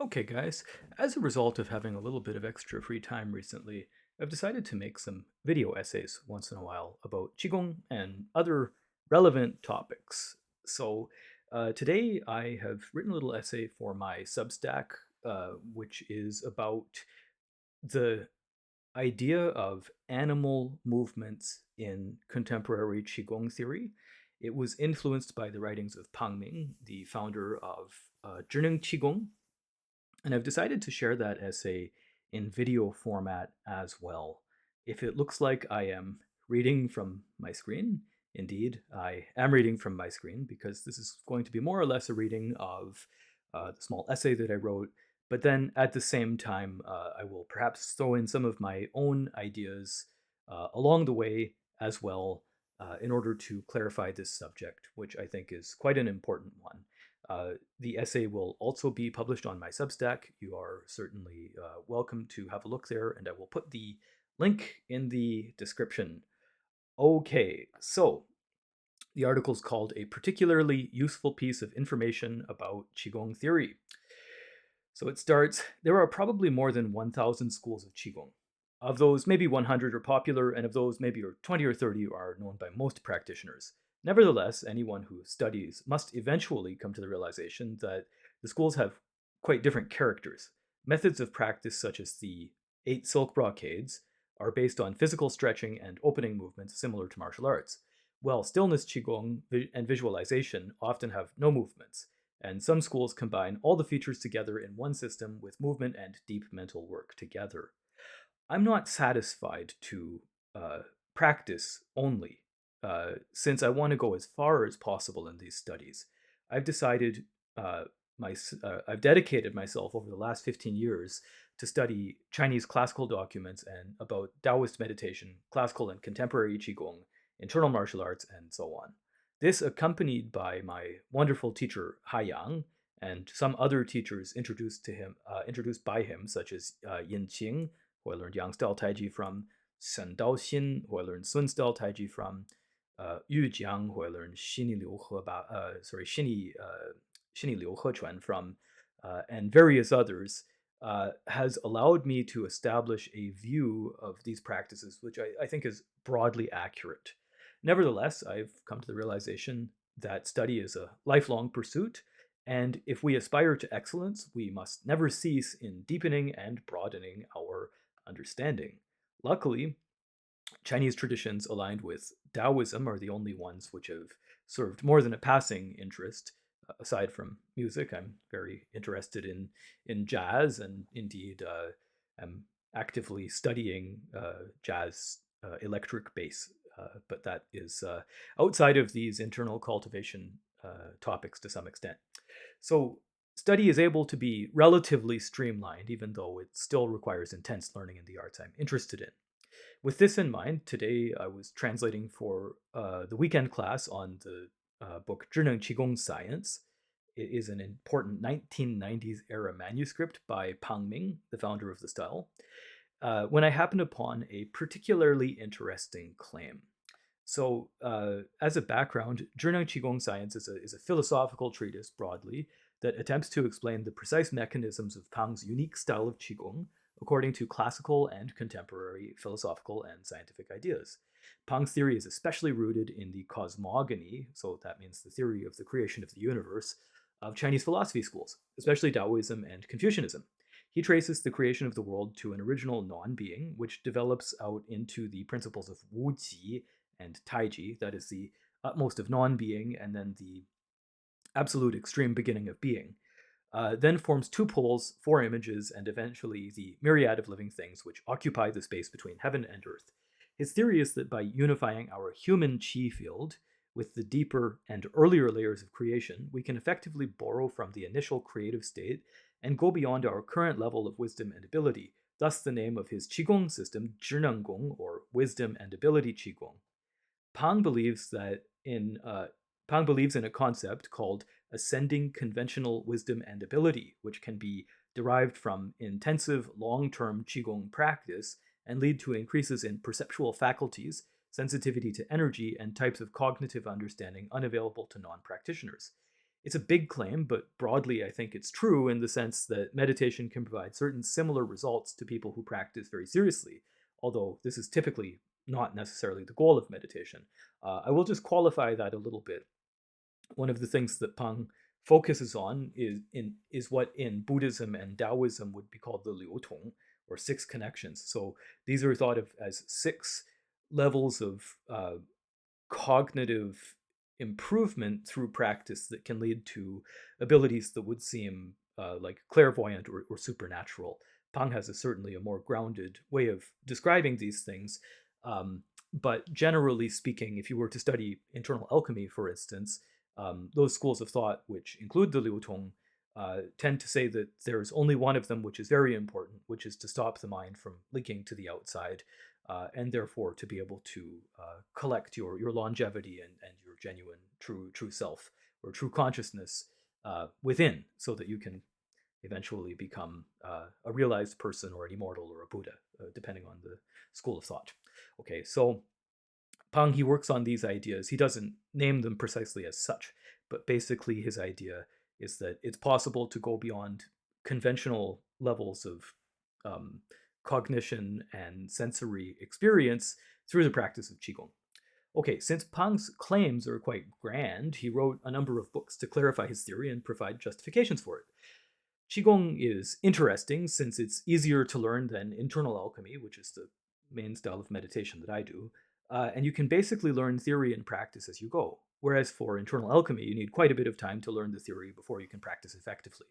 Okay, guys, as a result of having a little bit of extra free time recently, I've decided to make some video essays once in a while about Qigong and other relevant topics. So, today I have written a little essay for my Substack, which is about the idea of animal movements in contemporary Qigong theory. It was influenced by the writings of Pang Ming, the founder of Zhineng Qigong, and I've decided to share that essay in video format as well. If it looks like I am reading from my screen, indeed, I am reading from my screen because this is going to be more or less a reading of the small essay that I wrote. But then at the same time, I will perhaps throw in some of my own ideas along the way as well in order to clarify this subject, which I think is quite an important one. The essay will also be published on my Substack. You are certainly welcome to have a look there, and I will put the link in the description. Okay, so the article is called A Particularly Useful Piece of Information About Qigong Theory. So it starts, there are probably more than 1,000 schools of Qigong. Of those, maybe 100 are popular, and of those, maybe 20 or 30 are known by most practitioners. Nevertheless, anyone who studies must eventually come to the realization that the schools have quite different characters. Methods of practice, such as the 8 silk brocades, are based on physical stretching and opening movements similar to martial arts, while stillness Qigong and visualization often have no movements, and some schools combine all the features together in one system with movement and deep mental work together. I'm not satisfied to uh, practice only, since I want to go as far as possible in these studies. I've decided uh, I've dedicated myself over the last 15 years to study Chinese classical documents and about Taoist meditation, classical and contemporary Qigong, internal martial arts, and so on. This accompanied by my wonderful teacher Hai Yang and some other teachers introduced by him, such as Yin Qing, who I learned Yang style Taiji from, Shen Dao Xin, who I learned Sun style Taiji from, Yu Jiang, who I learned Xini Liu Hechuan from, and various others, has allowed me to establish a view of these practices, which I think is broadly accurate. Nevertheless, I've come to the realization that study is a lifelong pursuit, and if we aspire to excellence, we must never cease in deepening and broadening our understanding. Luckily, Chinese traditions aligned with Taoism are the only ones which have served more than a passing interest. Aside from music, I'm very interested in jazz, and indeed, am actively studying jazz electric bass. But that is outside of these internal cultivation topics to some extent. So study is able to be relatively streamlined, even though it still requires intense learning in the arts I'm interested in. With this in mind, today I was translating for the weekend class on the book Zhineng Qigong Science. It is an important 1990s era manuscript by Pang Ming, the founder of the style, when I happened upon a particularly interesting claim. So, as a background, Zhineng Qigong Science is a philosophical treatise broadly that attempts to explain the precise mechanisms of Pang's unique style of Qigong according to classical and contemporary philosophical and scientific ideas. Pang's theory is especially rooted in the cosmogony, so that means the theory of the creation of the universe, of Chinese philosophy schools, especially Taoism and Confucianism. He traces the creation of the world to an original non being, which develops out into the principles of Wu Ji and Taiji, that is the utmost of non being, and then the absolute extreme beginning of being. Then forms two poles, four images, and eventually the myriad of living things which occupy the space between heaven and earth. His theory is that by unifying our human chi field with the deeper and earlier layers of creation, we can effectively borrow from the initial creative state and go beyond our current level of wisdom and ability, thus the name of his Qigong system, Zhinenggong, or Wisdom and Ability Qigong. Pang believes that in Pang believes in a concept called ascending conventional wisdom and ability, which can be derived from intensive long-term qigong practice and lead to increases in perceptual faculties, sensitivity to energy, and types of cognitive understanding unavailable to non-practitioners. It's a big claim, but broadly, I think it's true in the sense that meditation can provide certain similar results to people who practice very seriously, although this is typically not necessarily the goal of meditation. I will just qualify that a little bit. One of the things that Pang focuses on is what in Buddhism and Taoism would be called the Liu Tong, or six connections. So these are thought of as six levels of cognitive improvement through practice that can lead to abilities that would seem like clairvoyant or supernatural. Pang has certainly a more grounded way of describing these things. But generally speaking, if you were to study internal alchemy, for instance, those schools of thought, which include the Liu Tong, tend to say that there's only one of them which is very important, which is to stop the mind from leaking to the outside, and therefore to be able to collect your longevity and your genuine true self or true consciousness within, so that you can eventually become a realized person or an immortal or a Buddha, depending on the school of thought. Okay, so Pang, he works on these ideas. He doesn't name them precisely as such, but basically his idea is that it's possible to go beyond conventional levels of um, cognition and sensory experience through the practice of Qigong. Okay, since Pang's claims are quite grand, he wrote a number of books to clarify his theory and provide justifications for it. Qigong is interesting since it's easier to learn than internal alchemy, which is the main style of meditation that I do. And you can basically learn theory and practice as you go. Whereas for internal alchemy, you need quite a bit of time to learn the theory before you can practice effectively.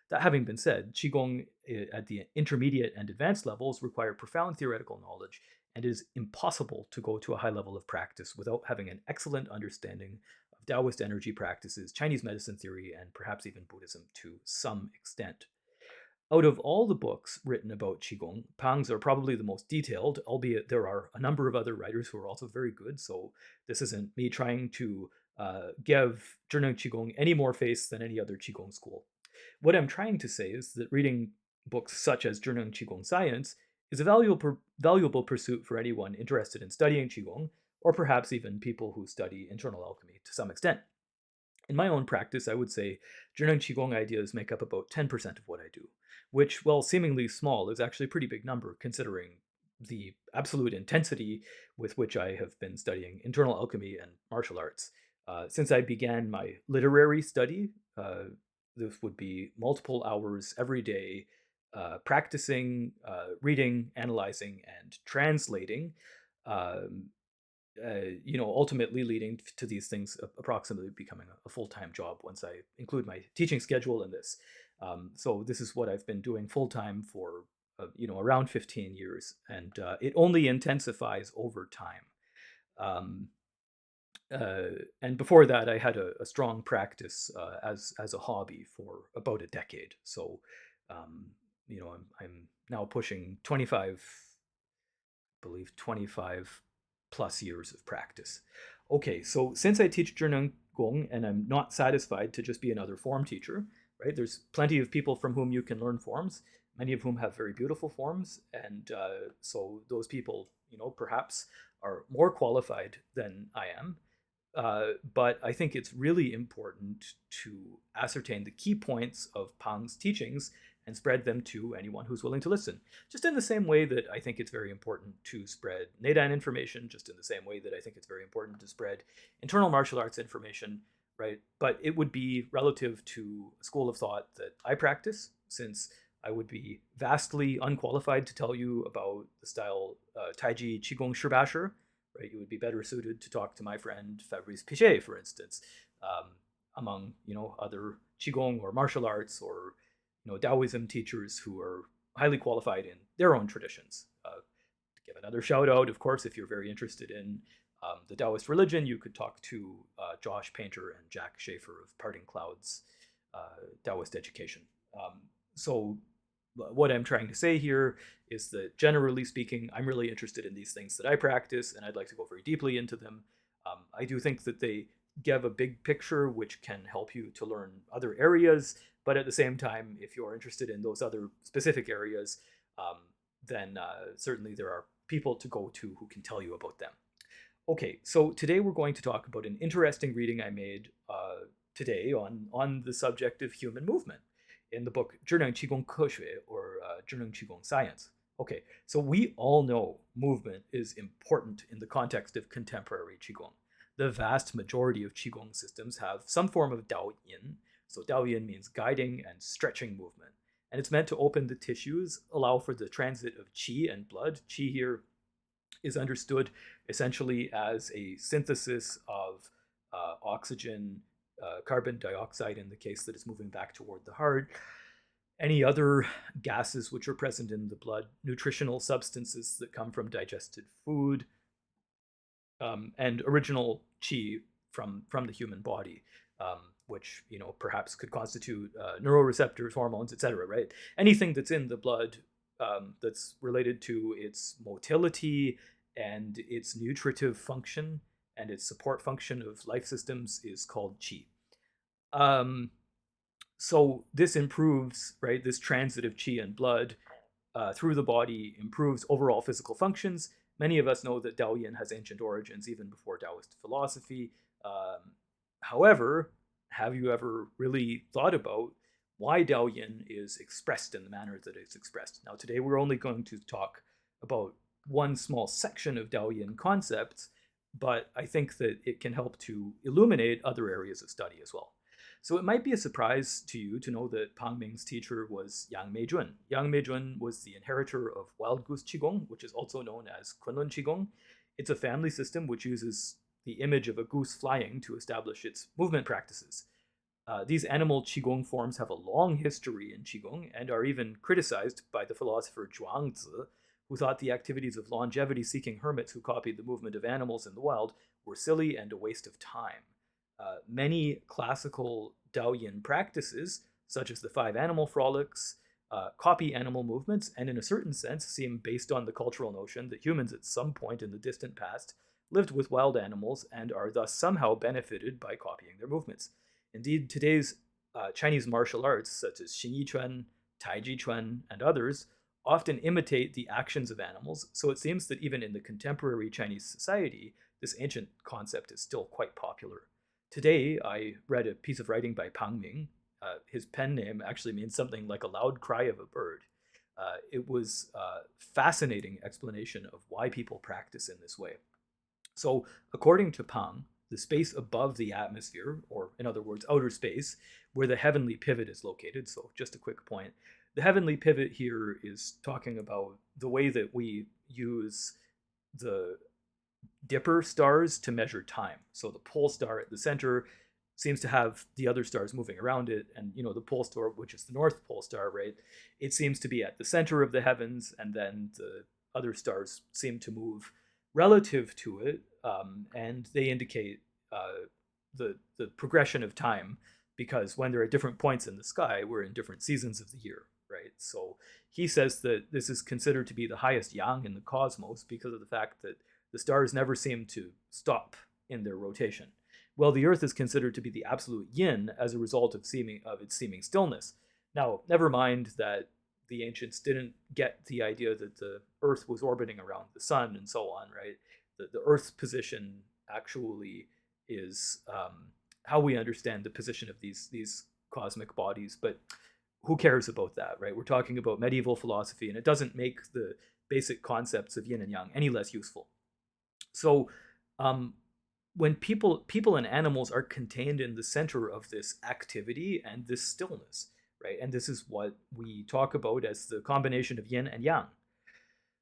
That having been said, Qigong at the intermediate and advanced levels require profound theoretical knowledge, and it is impossible to go to a high level of practice without having an excellent understanding of Taoist energy practices, Chinese medicine theory, and perhaps even Buddhism to some extent. Out of all the books written about Qigong, Pang's are probably the most detailed, albeit there are a number of other writers who are also very good, so this isn't me trying to give Zhineng Qigong any more face than any other Qigong school. What I'm trying to say is that reading books such as Zhineng Qigong Science is a valuable pursuit for anyone interested in studying Qigong, or perhaps even people who study internal alchemy to some extent. In my own practice, I would say Zhineng Qigong ideas make up about 10% of what I do, which, while seemingly small, is actually a pretty big number considering the absolute intensity with which I have been studying internal alchemy and martial arts. Since I began my literary study, this would be multiple hours every day, practicing, reading, analyzing, and translating. Um, Ultimately leading to these things approximately becoming a full-time job once I include my teaching schedule in this. So this is what I've been doing full-time for, around 15 years, and it only intensifies over time. Um, and before that, I had a strong practice as a hobby for about a decade. So, um, I'm now pushing 25, believe 25 plus years of practice. Okay, so since I teach Zhineng Gong and I'm not satisfied to just be another form teacher, right? There's plenty of people from whom you can learn forms, many of whom have very beautiful forms, and so those people, perhaps are more qualified than I am. But I think it's really important to ascertain the key points of Pang's teachings and spread them to anyone who's willing to listen. Just in the same way that I think it's very important to spread Neidan information, just in the same way that I think it's very important to spread internal martial arts information, right? But it would be relative to a school of thought that I practice, since I would be vastly unqualified to tell you about the style Taiji Qigong Shibasher, right? You would be better suited to talk to my friend Fabrice Pichet, for instance, among other qigong or martial arts or Taoism teachers who are highly qualified in their own traditions. To give another shout out, of course, if you're very interested in the Taoist religion, you could talk to Josh Painter and Jack Schaefer of Parting Clouds Taoist Education. So what I'm trying to say here is that generally speaking, I'm really interested in these things that I practice, and I'd like to go very deeply into them. I do think that they give a big picture which can help you to learn other areas, but at the same time, if you're interested in those other specific areas, um, then certainly there are people to go to who can tell you about them. Okay, so today we're going to talk about an interesting reading I made today on the subject of human movement in the book 智能 Qigong 科学 or 智能 Qigong Science. Okay, so we all know movement is important in the context of contemporary Qigong. The vast majority of Qigong systems have some form of Dao Yin. So Dao Yin means guiding and stretching movement. And it's meant to open the tissues, allow for the transit of qi and blood. Qi here is understood essentially as a synthesis of oxygen, carbon dioxide in the case that is moving back toward the heart, any other gases which are present in the blood, nutritional substances that come from digested food, and original qi from the human body, which perhaps could constitute neuroreceptors, hormones, etc. Right? Anything that's in the blood that's related to its motility and its nutritive function and its support function of life systems is called qi. So this improves, right? This transit of qi and blood through the body improves overall physical functions. Many of us know that Dao Yin has ancient origins even before Taoist philosophy. However, have you ever really thought about why Dao Yin is expressed in the manner that it's expressed? Now, today we're only going to talk about one small section of Dao Yin concepts, but I think that it can help to illuminate other areas of study as well. So it might be a surprise to you to know that Pang Ming's teacher was Yang Meijun. Yang Meijun was the inheritor of Wild Goose Qigong, which is also known as Kunlun Qigong. It's a family system which uses the image of a goose flying to establish its movement practices. These animal Qigong forms have a long history in Qigong and are even criticized by the philosopher Zhuangzi, who thought the activities of longevity-seeking hermits who copied the movement of animals in the wild were silly and a waste of time. Many classical Dao Yin practices, such as the 5 animal frolics, copy animal movements, and in a certain sense seem based on the cultural notion that humans at some point in the distant past lived with wild animals and are thus somehow benefited by copying their movements. Indeed, today's Chinese martial arts, such as Xingyi Chuan, Taiji Chuan, and others, often imitate the actions of animals, so it seems that even in the contemporary Chinese society, this ancient concept is still quite popular. Today, I read a piece of writing by Pang Ming. His pen name actually means something like a loud cry of a bird. It was a fascinating explanation of why people practice in this way. So, according to Pang, the space above the atmosphere, or in other words, outer space, where the heavenly pivot is located, so just a quick point, the heavenly pivot here is talking about the way that we use the Dipper stars to measure time. So the pole star at the center seems to have the other stars moving around it, and the pole star, which is the North Pole star, right? It seems to be at the center of the heavens, and then the other stars seem to move relative to it, and they indicate the progression of time, because when they're at different points in the sky, we're in different seasons of the year, right? So he says that this is considered to be the highest yang in the cosmos because of the fact that the stars never seem to stop in their rotation. Well, the Earth is considered to be the absolute yin as a result of its seeming stillness. Now, never mind that the ancients didn't get the idea that the Earth was orbiting around the sun and so on, right? The Earth's position actually is how we understand the position of these cosmic bodies, but who cares about that, right? We're talking about medieval philosophy, and it doesn't make the basic concepts of yin and yang any less useful. So when people and animals are contained in the center of this activity and this stillness, right? And this is what we talk about as the combination of yin and yang.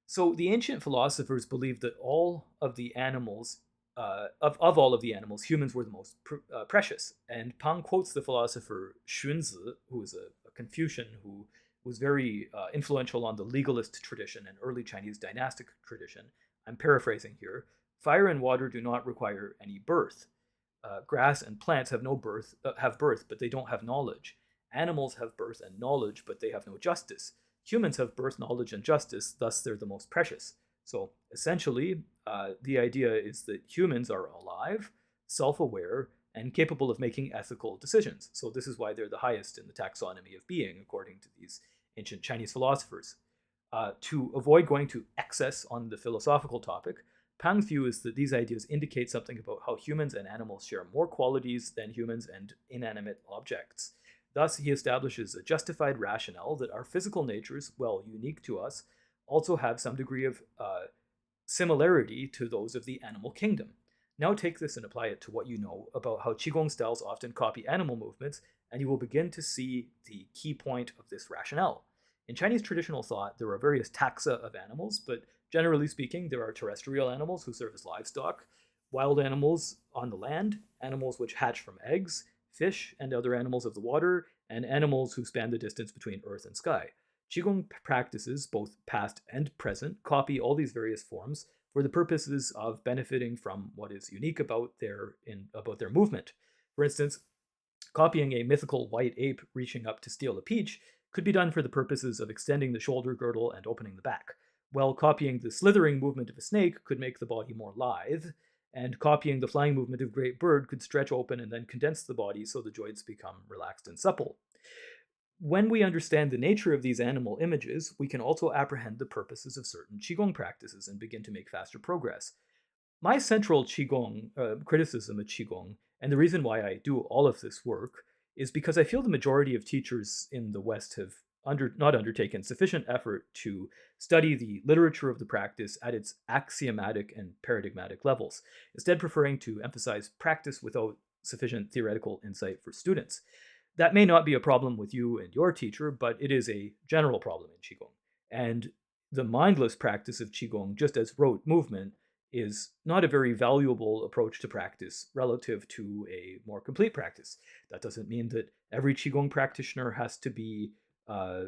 So the ancient philosophers believed that all of the animals, of all of the animals, humans were the most precious. And Pang quotes the philosopher Xunzi, who is a Confucian who was very influential on the legalist tradition and early Chinese dynastic tradition. I'm paraphrasing here. Fire and water do not require any birth. Grass and plants have birth, but they don't have knowledge. Animals have birth and knowledge, but they have no justice. Humans have birth, knowledge, and justice, thus they're the most precious. So essentially, the idea is that humans are alive, self-aware, and capable of making ethical decisions. So this is why they're the highest in the taxonomy of being, according to these ancient Chinese philosophers. To avoid going to excess on the philosophical topic, Pang's view is that these ideas indicate something about how humans and animals share more qualities than humans and inanimate objects. Thus, he establishes a justified rationale that our physical natures, while unique to us, also have some degree of similarity to those of the animal kingdom. Now take this and apply it to what you know about how Qigong styles often copy animal movements, and you will begin to see the key point of this rationale. In Chinese traditional thought, there are various taxa of animals, but generally speaking, there are terrestrial animals who serve as livestock, wild animals on the land, animals which hatch from eggs, fish and other animals of the water, and animals who span the distance between earth and sky. Qigong practices, both past and present, copy all these various forms for the purposes of benefiting from what is unique about their movement. For instance, copying a mythical white ape reaching up to steal a peach could be done for the purposes of extending the shoulder girdle and opening the back, while copying the slithering movement of a snake could make the body more lithe, and copying the flying movement of a great bird could stretch open and then condense the body so the joints become relaxed and supple. When we understand the nature of these animal images, we can also apprehend the purposes of certain Qigong practices and begin to make faster progress. My central Qigong criticism of Qigong, and the reason why I do all of this work, is because I feel the majority of teachers in the West have not undertaken sufficient effort to study the literature of the practice at its axiomatic and paradigmatic levels, instead preferring to emphasize practice without sufficient theoretical insight for students. That may not be a problem with you and your teacher, but it is a general problem in Qigong. And the mindless practice of Qigong, just as rote movement, is not a very valuable approach to practice relative to a more complete practice. That doesn't mean that every Qigong practitioner has to be a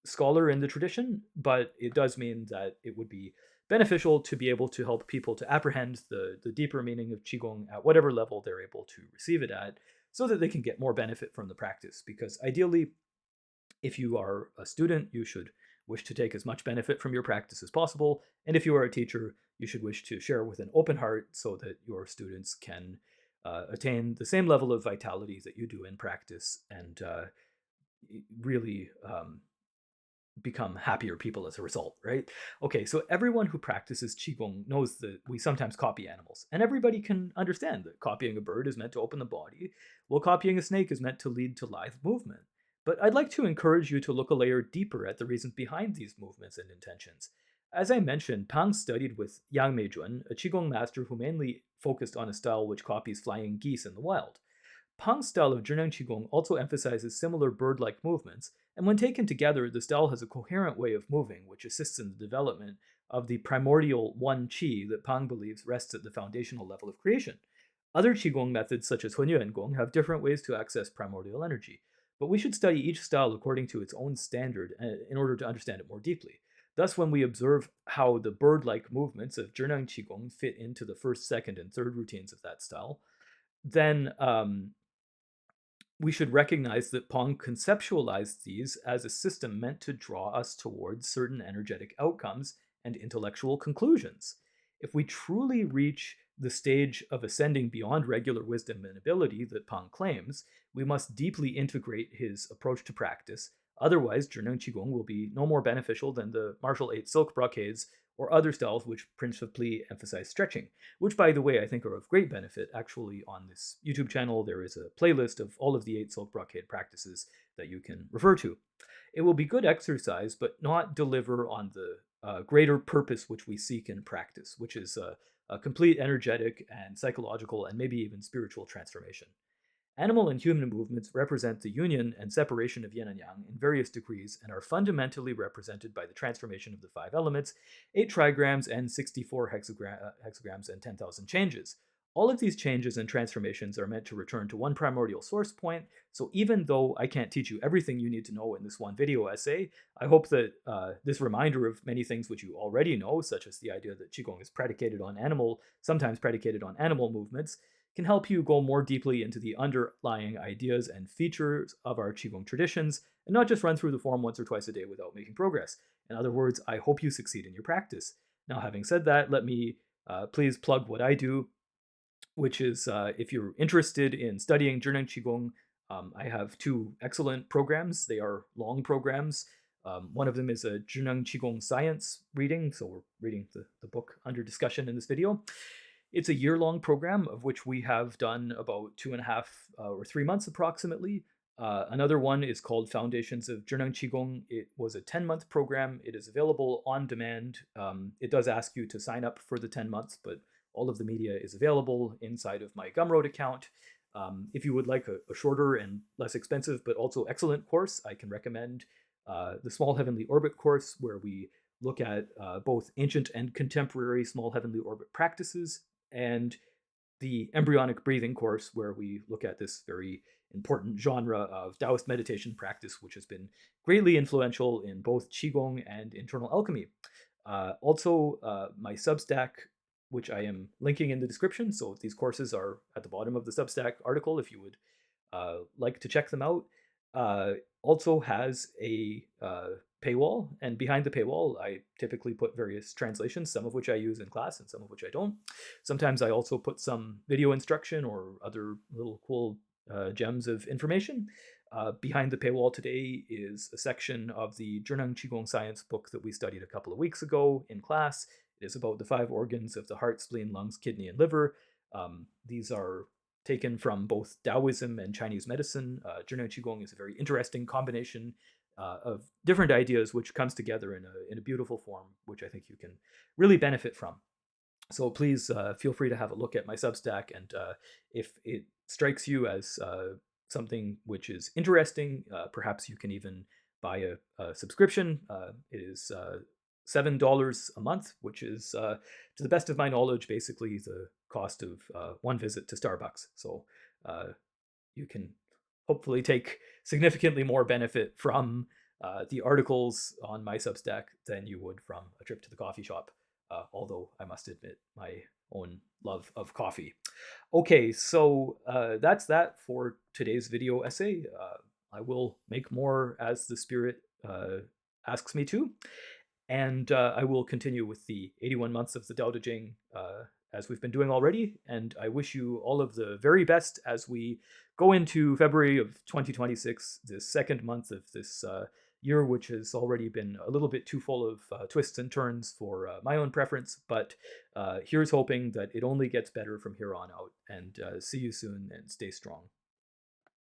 scholar in the tradition, but it does mean that it would be beneficial to be able to help people to apprehend the deeper meaning of Qigong at whatever level they're able to receive it at, so that they can get more benefit from the practice. Because ideally, if you are a student, you should wish to take as much benefit from your practice as possible. And if you are a teacher, you should wish to share with an open heart so that your students can attain the same level of vitality that you do in practice and really become happier people as a result, right? Okay, so everyone who practices Qigong knows that we sometimes copy animals, and everybody can understand that copying a bird is meant to open the body, while copying a snake is meant to lead to lithe movement. But I'd like to encourage you to look a layer deeper at the reasons behind these movements and intentions. As I mentioned, Pang studied with Yang Meijun, a Qigong master who mainly focused on a style which copies flying geese in the wild. Pang's style of Zheneng Qigong also emphasizes similar bird-like movements, and when taken together, the style has a coherent way of moving, which assists in the development of the primordial one qi that Pang believes rests at the foundational level of creation. Other Qigong methods, such as Hunyuan Gong, have different ways to access primordial energy, but we should study each style according to its own standard in order to understand it more deeply. Thus, when we observe how the bird-like movements of Zheneng Qigong fit into the first, second, and third routines of that style, then we should recognize that Pong conceptualized these as a system meant to draw us towards certain energetic outcomes and intellectual conclusions. If we truly reach the stage of ascending beyond regular wisdom and ability that Pong claims, we must deeply integrate his approach to practice. Otherwise, Zheneng Qigong will be no more beneficial than the martial 8 silk brocades or other styles which principally emphasize stretching, which, by the way, I think are of great benefit. Actually, on this YouTube channel, there is a playlist of all of the 8 silk brocade practices that you can refer to. It will be good exercise, but not deliver on the greater purpose which we seek in practice, which is a complete energetic and psychological and maybe even spiritual transformation. Animal and human movements represent the union and separation of yin and yang in various degrees and are fundamentally represented by the transformation of the 5 elements, 8 trigrams, and 64 hexagrams and 10,000 changes. All of these changes and transformations are meant to return to one primordial source point, so even though I can't teach you everything you need to know in this one video essay, I hope that this reminder of many things which you already know, such as the idea that Qigong is sometimes predicated on animal movements, can help you go more deeply into the underlying ideas and features of our Qigong traditions, and not just run through the form once or twice a day without making progress. In other words, I hope you succeed in your practice. Now, having said that, let me please plug what I do, which is if you're interested in studying Zheneng Qigong, I have 2 excellent programs. They are long programs. One of them is a Qigong science reading, so we're reading the book under discussion in this video. It's a year-long program of which we have done about 2.5 or 3 months approximately. Another one is called Foundations of Qigong. It was a 10-month program. It is available on demand. It does ask you to sign up for the 10 months, but all of the media is available inside of my Gumroad account. If you would like a shorter and less expensive, but also excellent course, I can recommend the Small Heavenly Orbit course, where we look at both ancient and contemporary small heavenly orbit practices, and the embryonic breathing course, where we look at this very important genre of Taoist meditation practice, which has been greatly influential in both Qigong and internal alchemy. Also, my Substack, which I am linking in the description. So these courses are at the bottom of the Substack article if you would like to check them out. Also has a paywall, and behind the paywall, I typically put various translations, some of which I use in class and some of which I don't. Sometimes I also put some video instruction or other little cool gems of information. Behind the paywall today is a section of the Zheneng Qigong Science book that we studied a couple of weeks ago in class. It is about the 5 organs of the heart, spleen, lungs, kidney, and liver. These are taken from both Taoism and Chinese medicine. Zheneng Qigong is a very interesting combination of different ideas, which comes together in a beautiful form, which I think you can really benefit from. So please feel free to have a look at my Substack, and if it strikes you as something which is interesting, perhaps you can even buy a subscription. It is $7 a month, which is, to the best of my knowledge, basically the cost of one visit to Starbucks. So you can hopefully take significantly more benefit from the articles on my Substack than you would from a trip to the coffee shop, although I must admit my own love of coffee. Okay, so that's that for today's video essay. I will make more as the spirit asks me to. And I will continue with the 81 months of the Tao Te Ching as we've been doing already. And I wish you all of the very best as we go into February of 2026, the second month of this year, which has already been a little bit too full of twists and turns for my own preference. But here's hoping that it only gets better from here on out. And see you soon, and stay strong.